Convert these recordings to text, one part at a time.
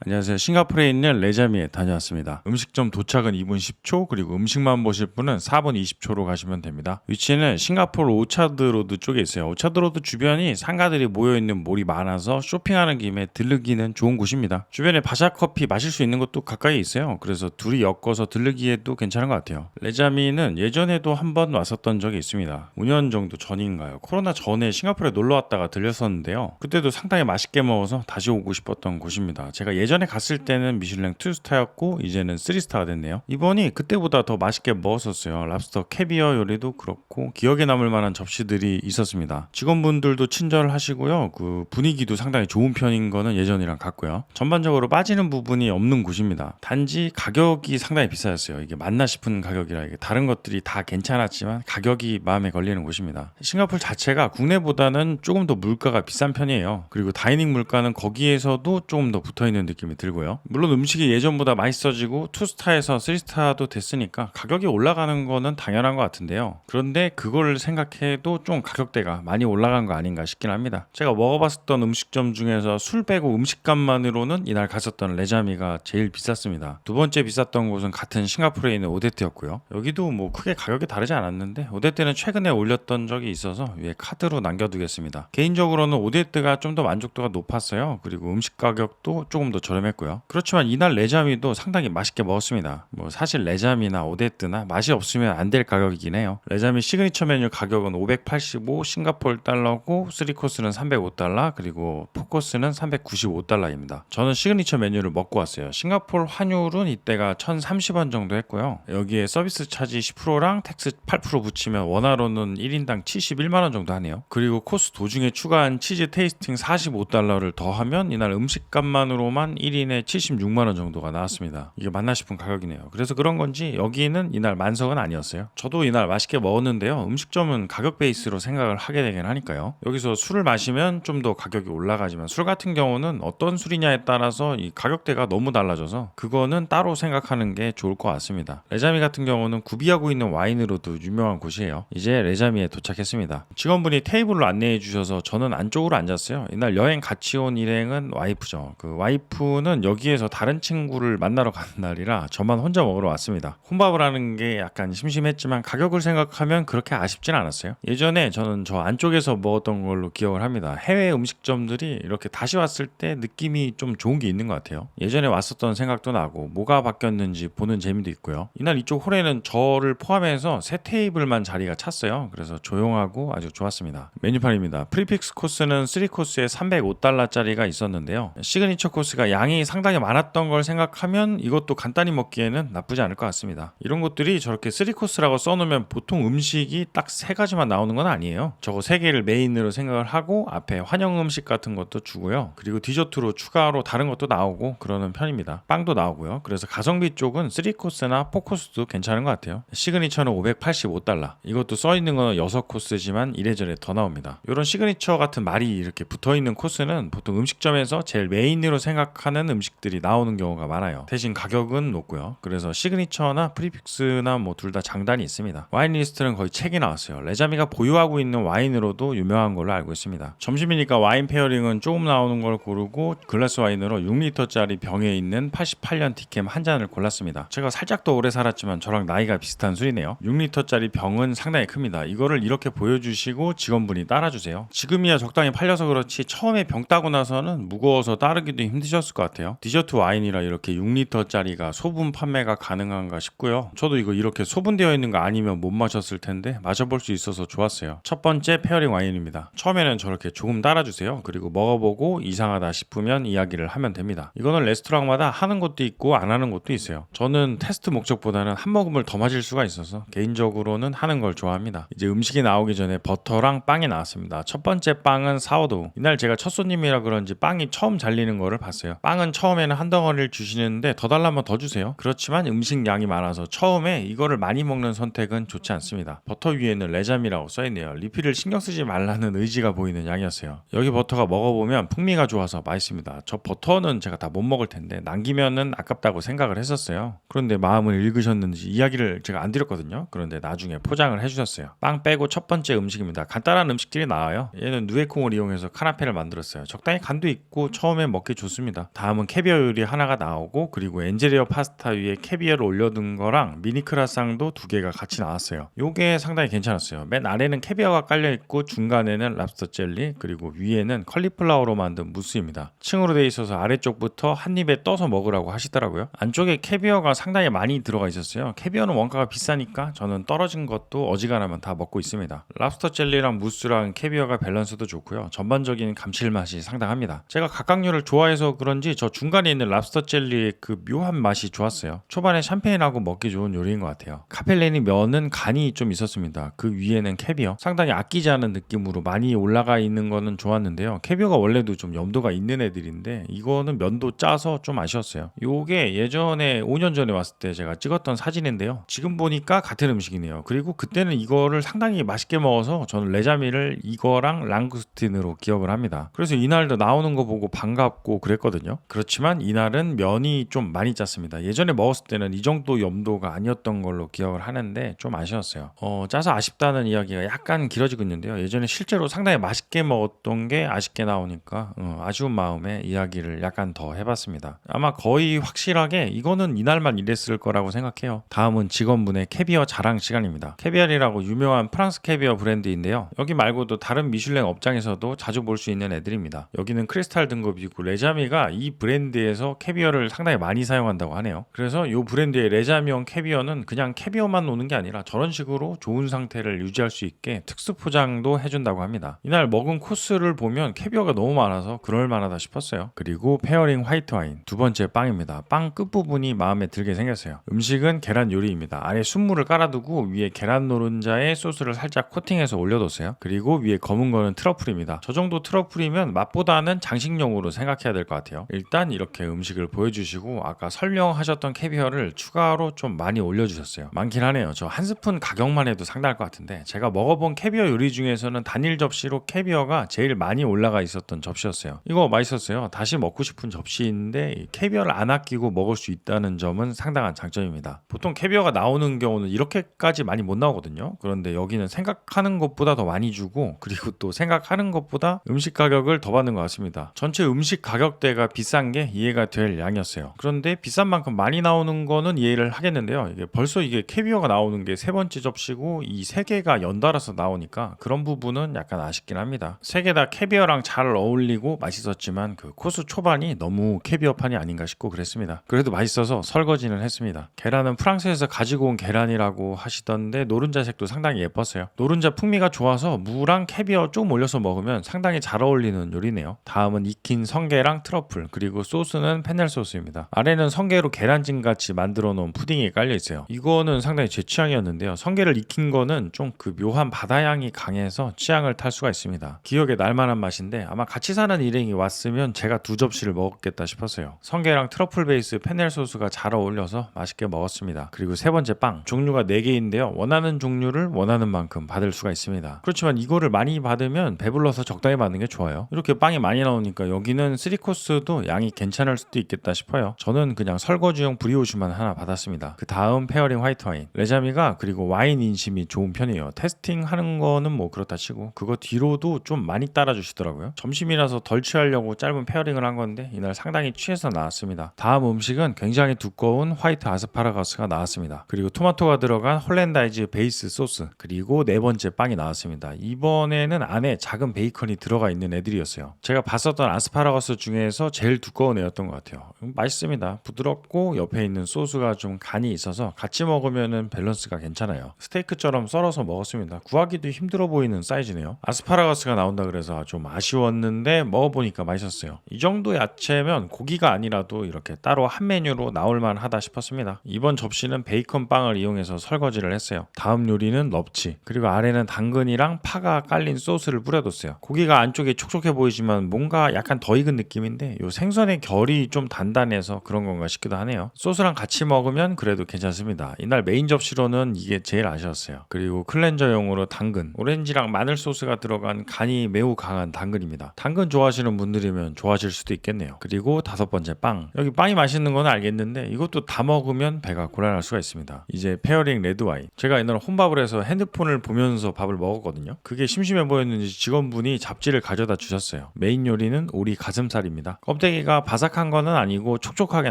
안녕하세요. 싱가포르에 있는 레자미에 다녀왔습니다. 음식점 도착은 2분 10초, 그리고 음식만 보실 분은 4분 20초로 가시면 됩니다. 위치는 싱가포르 오차드 로드 쪽에 있어요. 오차드 로드 주변이 상가들이 모여있는 몰이 많아서 쇼핑하는 김에 들르기는 좋은 곳입니다. 주변에 바샤커피 마실 수 있는 곳도 가까이 있어요. 그래서 둘이 엮어서 들르기에도 괜찮은 것 같아요. 레자미는 예전에도 한번 왔었던 적이 있습니다. 5년 정도 전인가요? 코로나 전에 싱가포르에 놀러 왔다가 들렸었는데요. 그때도 상당히 맛있게 먹어서 다시 오고 싶었던 곳입니다. 제가 예전에 갔을 때는 미슐랭 2스타였고 이제는 3스타가 됐네요. 이번이 그때보다 더 맛있게 먹었었어요. 랍스터 캐비어 요리도 그렇고 기억에 남을 만한 접시들이 있었습니다. 직원분들도 친절하시고요. 그 분위기도 상당히 좋은 편인 거는 예전이랑 같고요. 전반적으로 빠지는 부분이 없는 곳입니다. 단지 가격이 상당히 비싸졌어요. 이게 맞나 싶은 가격이라 이게 다른 것들이 다 괜찮았지만 가격이 마음에 걸리는 곳입니다. 싱가포르 자체가 국내보다는 조금 더 물가가 비싼 편이에요. 그리고 다이닝 물가는 거기에서도 조금 더 붙어있는 느낌이 들고요. 물론 음식이 예전보다 맛있어지고 2스타에서 3스타도 됐으니까 가격이 올라가는 거는 당연한 것 같은데요. 그런데 그걸 생각해도 좀 가격대가 많이 올라간 거 아닌가 싶긴 합니다. 제가 먹어봤었던 음식점 중에서 술 빼고 음식값만으로는 이날 갔었던 레자미가 제일 비쌌습니다. 두 번째 비쌌던 곳은 같은 싱가포르에 있는 오데트였고요. 여기도 뭐 크게 가격이 다르지 않았는데 오데트는 최근에 올렸던 적이 있어서 위에 카드로 남겨두겠습니다. 개인적으로는 오데트가 좀 더 만족도가 높았어요. 그리고 음식 가격도 조금 더 저렴했고요. 그렇지만 이날 레자미도 상당히 맛있게 먹었습니다. 뭐 사실 레자미나 오데트나 맛이 없으면 안 될 가격이긴 해요. 레자미 시그니처 메뉴 가격은 585 싱가포르 달러고 3코스는 305달러 그리고 4코스는 395달러입니다. 저는 시그니처 메뉴를 먹고 왔어요. 싱가포르 환율은 이때가 1,030원 정도 했고요. 여기에 서비스 차지 10%랑 텍스 8% 붙이면 원화로는 1인당 71만원 정도 하네요. 그리고 코스 도중에 추가한 치즈 테이스팅 45달러를 더하면 이날 음식값만으로만 1인에 76만원 정도가 나왔습니다. 이게 맞나 싶은 가격이네요. 그래서 그런 건지 여기는 이날 만석은 아니었어요. 저도 이날 맛있게 먹었는데요. 음식점은 가격 베이스로 생각을 하게 되긴 하니까요. 여기서 술을 마시면 좀 더 가격이 올라가지만 술 같은 경우는 어떤 술이냐에 따라서 이 가격대가 너무 달라져서 그거는 따로 생각하는 게 좋을 것 같습니다. 레자미 같은 경우는 구비하고 있는 와인으로도 유명한 곳이에요. 이제 레자미에 도착했습니다. 직원분이 테이블로 안내해 주셔서 저는 안쪽으로 앉았어요. 이날 여행 같이 온 일행은 와이프죠. 그 와이프는 여기에서 다른 친구를 만나러 가는 날이라 저만 혼자 먹으러 왔습니다. 혼밥을 하는 게 약간 심심했지만 가격을 생각하면 그렇게 아쉽진 않았어요. 예전에 저는 저 안쪽에서 먹었던 걸로 기억을 합니다. 해외 음식점들이 이렇게 다시 왔을 때 느낌이 좀 좋은 게 있는 것 같아요. 예전에 왔었던 생각도 나고 뭐가 바뀌었는지 보는 재미도 있고요. 이날 이쪽 홀에는 저를 포함해서 세 테이블만 자리가 찼어요. 그래서 조용하고 아주 좋았습니다. 메뉴판입니다. 프리픽스 코스는 3코스에 305달러짜리가 있었는데요. 시그니처 코스가 양이 상당히 많았던 걸 생각하면 이것도 간단히 먹기에는 나쁘지 않을 것 같습니다. 이런 것들이 저렇게 3코스라고 써놓으면 보통 음식이 딱 3가지만 나오는 건 아니에요. 저거 3개를 메인으로 생각을 하고 앞에 환영 음식 같은 것도 주고요. 그리고 디저트로 추가로 다른 것도 나오고 그러는 편입니다. 빵도 나오고요. 그래서 가성비 쪽은 3코스나 4코스도 괜찮은 것 같아요. 시그니처는 585달러. 이것도 써있는 건 6코스지만 이래저래 더 나옵니다. 이런 시그니처 같은 말이 이렇게 붙어있는 코스는 보통 음식점에서 제일 메인으로 생각하는 음식들이 나오는 경우가 많아요. 대신 가격은 높고요. 그래서 시그니처나 프리픽스나 뭐 둘 다 장단이 있습니다. 와인 리스트는 거의 책이 나왔어요. 레자미가 보유하고 있는 와인으로도 유명한 걸로 알고 있습니다. 점심이니까 와인 페어링은 조금 나오는 걸 고르고 글라스 와인으로 6리터짜리 병에 있는 88년 디캠 한 잔을 골랐습니다. 제가 살짝 더 오래 살았지만 저랑 나이가 비슷한 술이네요. 6리터짜리 병은 상당히 큽니다. 이거를 이렇게 보여주시고 직원분이 따라주세요. 지금이야 적당히 팔려서 그렇지 처음에 병 따고 나서는 무거워서 따르기도 힘드셨을 것 같아요. 디저트 와인이라 이렇게 6리터짜리가 소분 판매가 가능한가 싶고요. 저도 이거 이렇게 소분되어 있는 거 아니면 못 마셨을 텐데 마셔볼 수 있어서 좋았어요. 첫 번째 페어링 와인입니다. 처음에는 저렇게 조금 따라주세요. 그리고 먹어보고 이상하다 싶으면 이야기를 하면 됩니다. 이거는 레스토랑마다 하는 것도 있고 안 하는 것도 있어요. 저는 테스트 목적보다는 한 모금을 더 마실 수가 있어서 개인적으로는 하는 걸 좋아합니다. 이제 음식이 나오기 전에 버터랑 빵이 나왔습니다. 첫 번째 빵은 사워도우. 이날 제가 첫 손님이라 그런지 빵이 처음 잘리는 거를 봤어요. 빵은 처음에는 한 덩어리를 주시는데 더 달라면 더 주세요. 그렇지만 음식 양이 많아서 처음에 이거를 많이 먹는 선택은 좋지 않습니다. 버터 위에는 레자미라고 써있네요. 리필을 신경 쓰지 말라는 의지가 보이는 양이었어요. 여기 버터가 먹어보면 풍미가 좋아서 맛있습니다. 저 버터는 제가 다 못 먹을 텐데 남기면은 아깝다고 생각을 했었어요. 그런데 마음을 읽으셨는지 이야기를 제가 안 드렸거든요. 그런데 나중에 포장을 해주셨어요. 빵 빼고 첫 번째 음식입니다. 간단한 음식들이 나와요. 얘는 누에콩을 이용해서 카나페를 만들었어요. 적당히 간도 있고 처음에 먹기 좋습니다. 다음은 캐비어 요리 하나가 나오고, 그리고 엔젤리어 파스타 위에 캐비어를 올려둔 거랑 미니 크라상도 2개가 같이 나왔어요. 요게 상당히 괜찮았어요. 맨 아래는 캐비어가 깔려있고 중간에는 랍스터 젤리, 그리고 위에는 컬리플라워로 만든 무스입니다. 층으로 돼 있어서 아래쪽부터 한 입에 떠서 먹으라고 하시더라고요. 안쪽에 캐비어가 상당히 많이 들어가 있었어요. 캐비어는 원가가 비싸니까 저는 떨어진 것도 어지간하면 다 먹고 있습니다. 랍스터 젤리랑 무스랑 캐비어가 밸런스도 좋고요. 전반적인 감칠맛이 상당합니다. 제가 각각류를 좋아해서 그런지 저 중간에 있는 랍스터 젤리의 그 묘한 맛이 좋았어요. 초반에 샴페인하고 먹기 좋은 요리인 것 같아요. 카펠레니 면은 간이 좀 있었습니다. 그 위에는 캐비어, 상당히 아끼지 않은 느낌으로 많이 올라가 있는 거는 좋았는데요. 캐비어가 원래도 좀 염도가 있는 애들인데 이거는 면도 짜서 좀 아쉬웠어요. 요게 예전에 5년 전에 왔을 때 제가 찍었던 사진인데요. 지금 보니까 같은 음식이네요. 그리고 그때는 이거를 상당히 맛있게 먹어서 저는 레자미를 이거랑 랑구스틴으로 기억을 합니다. 그래서 이날도 나오는 거 보고 반갑고 그랬거든요. 그렇지만 이날은 면이 좀 많이 짰습니다. 예전에 먹었을 때는 이 정도 염도가 아니었던 걸로 기억을 하는데 좀 아쉬웠어요. 짜서 아쉽다는 이야기가 약간 길어지고 있는데요. 예전에 실제로 상당히 맛있게 먹었던 게 아쉽게 나오니까 아쉬운 마음에 이야기를 약간 더 해봤습니다. 아마 거의 확실하게 이거는 이날만 이랬을 거라고 생각해요. 다음은 직원분의 캐비어 자랑 시간입니다. 캐비알이라고 유명한 프랑스 캐비어 브랜드인데요. 여기 말고도 다른 미슐랭 업장에서도 자주 볼 수 있는 애들입니다. 여기는 크리스탈 등급이고 레자미가 이 브랜드에서 캐비어를 상당히 많이 사용한다고 하네요. 그래서 이 브랜드의 레자미용 캐비어는 그냥 캐비어만 노는 게 아니라 저런 식으로 좋은 상태를 유지할 수 있게 특수 포장도 해준다고 합니다. 이날 먹은 코스를 보면 캐비어가 너무 많아서 그럴만하다 싶었어요. 그리고 페어링 화이트 와인, 두 번째 빵입니다. 빵 끝부분이 마음에 들게 생겼어요. 음식은 계란 요리입니다. 아래 순물을 깔아두고 위에 계란 노른자에 소스를 살짝 코팅해서 올려뒀어요. 그리고 위에 검은 거는 트러플입니다. 저 정도 트러플이면 맛보다는 장식용으로 생각해야 될 것 같아요. 일단 이렇게 음식을 보여주시고 아까 설명하셨던 캐비어를 추가로 좀 많이 올려주셨어요. 많긴 하네요. 저 한 스푼 가격만 해도 상당할 것 같은데 제가 먹어본 캐비어 요리 중에서는 단일 접시로 캐비어가 제일 많이 올라가 있었던 접시였어요. 이거 맛있었어요. 다시 먹고 싶은 접시인데 캐비어를 안 아끼고 먹을 수 있다는 점은 상당한 장점입니다. 보통 캐비어가 나오는 경우는 이렇게까지 많이 못 나오거든요. 그런데 여기는 생각하는 것보다 더 많이 주고, 그리고 또 생각하는 것보다 음식 가격을 더 받는 것 같습니다. 전체 음식 가격대가 비싼 게 이해가 될 양이었어요. 그런데 비싼 만큼 많이 나오는 거는 이해를 하겠는데요. 이게 벌써 이게 캐비어가 나오는 게 세 번째 접시고 이 세 개가 연달아서 나오니까 그런 부분은 약간 아쉽긴 합니다. 세 개 다 캐비어랑 잘 어울리고 맛있었지만 그 코스 초반이 너무 캐비어판이 아닌가 싶고 그랬습니다. 그래도 맛있어서 설거지는 했습니다. 계란은 프랑스에서 가지고 온 계란이라고 하시던데 노른자색도 상당히 예뻤어요. 노른자 풍미가 좋아서 무랑 캐비어 좀 올려서 먹으면 상당히 잘 어울리는 요리네요. 다음은 익힌 성게랑 트러플, 그리고 소스는 페넬 소스입니다. 아래는 성게로 계란찜 같이 만들어 놓은 푸딩이 깔려 있어요. 이거는 상당히 제 취향이었는데요. 성게를 익힌 거는 좀 그 묘한 바다향이 강해서 취향을 탈 수가 있습니다. 기억에 날만한 맛인데 아마 같이 사는 일행이 왔으면 제가 2접시를 먹었겠다 싶었어요. 성게랑 트러플 베이스 페넬 소스가 잘 어울려서 맛있게 먹었습니다. 그리고 세 번째 빵, 종류가 4개인데요. 원하는 종류를 원하는 만큼 받을 수가 있습니다. 그렇지만 이거를 많이 받으면 배불러서 적당히 받는 게 좋아요. 이렇게 빵이 많이 나오니까 여기는 3코스도 양이 괜찮을 수도 있겠다 싶어요. 저는 그냥 설거지용 브리오슈만 하나 받았습니다. 그 다음 페어링 화이트 와인, 레자미가 그리고 와인 인심이 좋은 편이에요. 테스팅 하는 거는 뭐 그렇다 치고 그거 뒤로도 좀 많이 따라주시더라고요. 점심이라서 덜 취하려고 짧은 페어링을 한 건데 이날 상당히 취해서 나왔습니다. 다음 음식은 굉장히 두꺼운 화이트 아스파라거스가 나왔습니다. 그리고 토마토가 들어간 홀랜다이즈 베이스 소스, 그리고 네 번째 빵이 나왔습니다. 이번에는 안에 작은 베이컨이 들어가 있는 애들이었어요. 제가 봤었던 아스파라거스 중에서 제일 두꺼운 애였던 것 같아요. 맛있습니다. 부드럽고 옆에 있는 소스가 좀 간이 있어서 같이 먹으면 밸런스가 괜찮아요. 스테이크처럼 썰어서 먹었습니다. 구하기도 힘들어 보이는 사이즈네요. 아스파라거스가 나온다 그래서 좀 아쉬웠는데 먹어보니까 맛있었어요. 이 정도 야채면 고기가 아니라도 이렇게 따로 한 메뉴로 나올만 하다 싶었습니다. 이번 접시는 베이컨 빵을 이용해서 설거지를 했어요. 다음 요리는 럽치, 그리고 아래는 당근이랑 파가 깔린 소스를 뿌려뒀어요. 고기가 안쪽에 촉촉해 보이지만 뭔가 약간 더 익은 느낌인데 요 생선의 결이 좀 단단해서 그런 건가 싶기도 하네요. 소스랑 같이 먹으면 그래도 괜찮습니다. 이날 메인 접시로는 이게 제일 아쉬웠어요. 그리고 클렌저용으로 당근, 오렌지랑 마늘 소스가 들어간 간이 매우 강한 당근입니다. 당근 좋아하시는 분들이면 좋아하실 수도 있겠네요. 그리고 다섯 번째 빵, 여기 빵이 맛있는 건 알겠는데 이것도 다 먹으면 배가 고란할 수가 있습니다. 이제 페어링 레드 와인, 제가 옛날에 혼밥을 해서 핸드폰을 보면서 밥을 먹었거든요. 그게 심심해 보였는지 직원분이 잡지를 가져다 주셨어요. 메인 요리는 오리 가슴살입니다. 껍데기 껍데기가 바삭한 거는 아니고 촉촉하게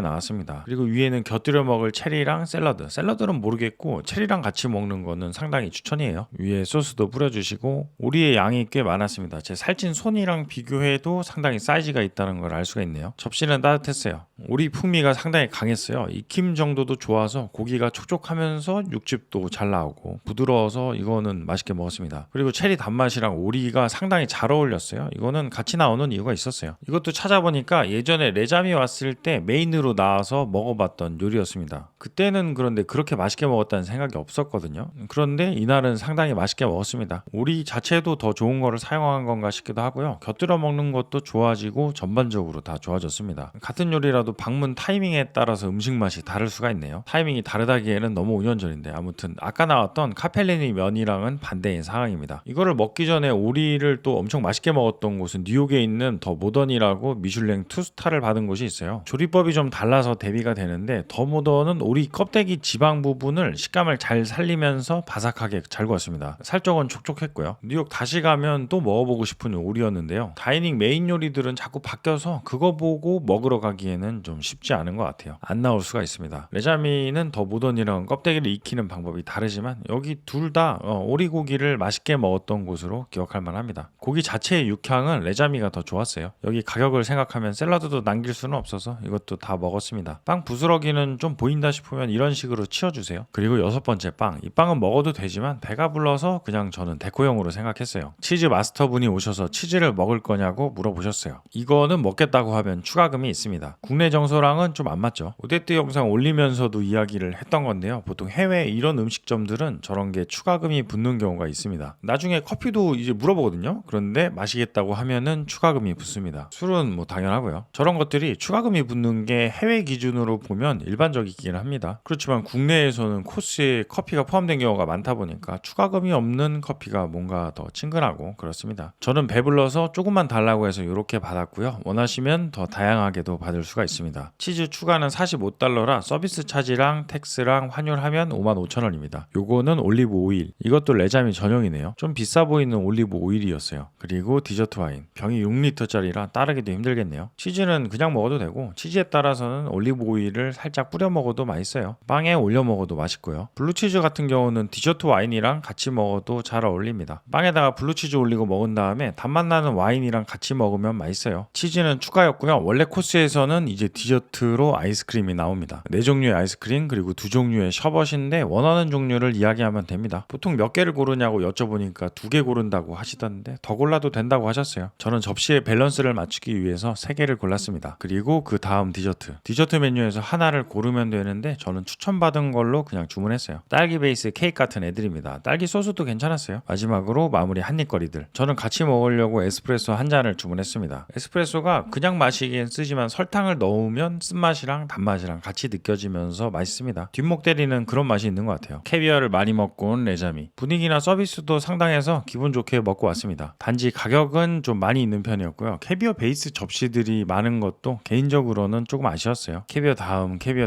나왔습니다. 그리고 위에는 곁들여 먹을 체리랑 샐러드는 모르겠고 체리랑 같이 먹는 거는 상당히 추천이에요. 위에 소스도 뿌려주시고 오리의 양이 꽤 많았습니다. 제 살찐 손이랑 비교해도 상당히 사이즈가 있다는 걸 알 수가 있네요. 접시는 따뜻했어요. 오리 풍미가 상당히 강했어요. 익힘 정도도 좋아서 고기가 촉촉하면서 육즙도 잘 나오고 부드러워서 이거는 맛있게 먹었습니다. 그리고 체리 단맛이랑 오리가 상당히 잘 어울렸어요. 이거는 같이 나오는 이유가 있었어요. 이것도 찾아보니까 예전에 레자미 왔을 때 메인으로 나와서 먹어봤던 요리였습니다. 그때는 그런데 그렇게 맛있게 먹었다는 생각이 없었거든요. 그런데 이날은 상당히 맛있게 먹었습니다. 오리 자체도 더 좋은 거를 사용한 건가 싶기도 하고요. 곁들여 먹는 것도 좋아지고 전반적으로 다 좋아졌습니다. 같은 요리라도 방문 타이밍에 따라서 음식 맛이 다를 수가 있네요. 타이밍이 다르다기에는 너무 5년 전인데 아무튼 아까 나왔던 카펠리니 면이랑은 반대인 상황입니다. 이거를 먹기 전에 오리를 또 엄청 맛있게 먹었던 곳은 뉴욕에 있는 더 모던이라고 미슐랭 2스타를 받은 곳이 있어요. 조리법이 좀 달라서 대비가 되는데 더 모던은 오리 껍데기 지방 부분을 식감을 잘 살리면서 바삭하게 잘 구웠습니다. 살쪽은 촉촉했고요. 뉴욕 다시 가면 또 먹어보고 싶은 오리였는데요. 다이닝 메인 요리들은 자꾸 바뀌어서 그거 보고 먹으러 가기에는 좀 쉽지 않은 것 같아요. 안 나올 수가 있습니다. 레자미는 더 모던이랑 껍데기를 익히는 방법이 다르지만 여기 둘 다 오리고기를 맛있게 먹었던 곳으로 기억할 만합니다. 고기 자체의 육향은 레자미가 더 좋았어요. 여기 가격을 생각하면 샐러드도 남길 수는 없어서 이것도 다 먹었습니다. 빵 부스러기는 좀 보인다 싶으면 이런 식으로 치워주세요. 그리고 6번째 빵. 이 빵은 먹어도 되지만 배가 불러서 그냥 저는 데코용으로 생각했어요. 치즈 마스터분이 오셔서 치즈를 먹을 거냐고 물어보셨어요. 이거는 먹겠다고 하면 추가금이 있습니다. 국내 정서랑은 좀 안 맞죠. 오데트 영상 올리면서도 이야기를 했던 건데요. 보통 해외 이런 음식점들은 저런 게 추가금이 붙는 경우가 있습니다. 나중에 커피도 이제 물어보거든요. 그런데 마시겠다고 하면은 추가금이 붙습니다. 술은 뭐 당연하고요. 저런 것들이 추가금이 붙는 게 해외 기준으로 보면 일반적이긴 합니다. 그렇지만 국내에서는 코스에 커피가 포함된 경우가 많다 보니까 추가금이 없는 커피가 뭔가 더 친근하고 그렇습니다. 저는 배불러서 조금만 달라고 해서 이렇게 받았고요. 원하시면 더 다양하게도 받을 수가 있습니다. 치즈 추가는 45달러라 서비스 차지랑 텍스랑 환율하면 55,000원입니다. 요거는 올리브 오일. 이것도 레자미 전용이네요. 좀 비싸 보이는 올리브 오일이었어요. 그리고 디저트 와인. 병이 6리터짜리라 따르기도 힘들겠네요. 치즈는 그냥 먹어도 되고 치즈에 따라서는 올리브 오일을 살짝 뿌려 먹어도 맛있어요. 빵에 올려 먹어도 맛있고요. 블루치즈 같은 경우는 디저트 와인이랑 같이 먹어도 잘 어울립니다. 빵에다가 블루치즈 올리고 먹은 다음에 단맛 나는 와인이랑 같이 먹으면 맛있어요. 치즈는 추가였고요. 원래 코스에서는 이제 디저트로 아이스크림이 나옵니다. 4종류의 아이스크림 그리고 2종류의 셔벗인데 원하는 종류를 이야기하면 됩니다. 보통 몇 개를 고르냐고 여쭤보니까 2개 고른다고 하시던데 더 골라도 된다고 하셨어요. 저는 접시의 밸런스를 맞추기 위해서 3개를 골랐습니다. 그리고 그 다음 디저트 메뉴에서 하나를 고르면 되는데 저는 추천받은 걸로 그냥 주문했어요. 딸기 베이스 케이크 같은 애들입니다. 딸기 소스도 괜찮았어요. 마지막으로 마무리 한입거리들. 저는 같이 먹으려고 에스프레소 한 잔을 주문했습니다. 에스프레소가 그냥 마시기엔 쓰지만 설탕을 넣으면 쓴맛이랑 단맛이랑 같이 느껴지면서 맛있습니다. 뒷목 때리는 그런 맛이 있는 것 같아요. 캐비어를 많이 먹고 온 레자미. 분위기나 서비스도 상당해서 기분 좋게 먹고 왔습니다. 단지 가격은 좀 많이 있는 편이었고요. 캐비어 베이스 접시들이 많은 것도 개인적으로는 조금 아쉬웠어요. 캐비어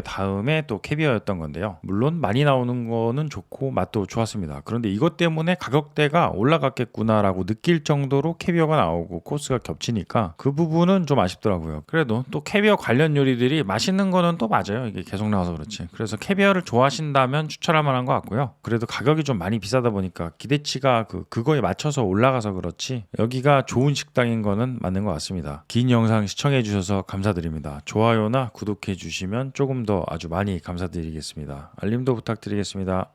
다음에 또 캐비어였던 건데요. 물론 많이 나오는 거는 좋고 맛도 좋았습니다. 그런데 이것 때문에 가격대가 올라갔겠구나라고 느낄 정도로 캐비어가 나오고 코스가 겹치니까 그 부분은 좀 아쉽더라고요. 그래도 또 캐비어 관련 요리들이 맛있는 거는 또 맞아요. 이게 계속 나와서 그렇지. 그래서 캐비어를 좋아하신다면 추천할 만한 것 같고요. 그래도 가격이 좀 많이 비싸다 보니까 기대치가 그거에 맞춰서 올라가서 그렇지 여기가 좋은 식당인 거는 맞는 것 같습니다. 긴 영상 시청해 주셔서 감사드립니다. 좋아요나 구독해 주시면 조금 더 아주 많이 감사드리겠습니다. 알림도 부탁드리겠습니다.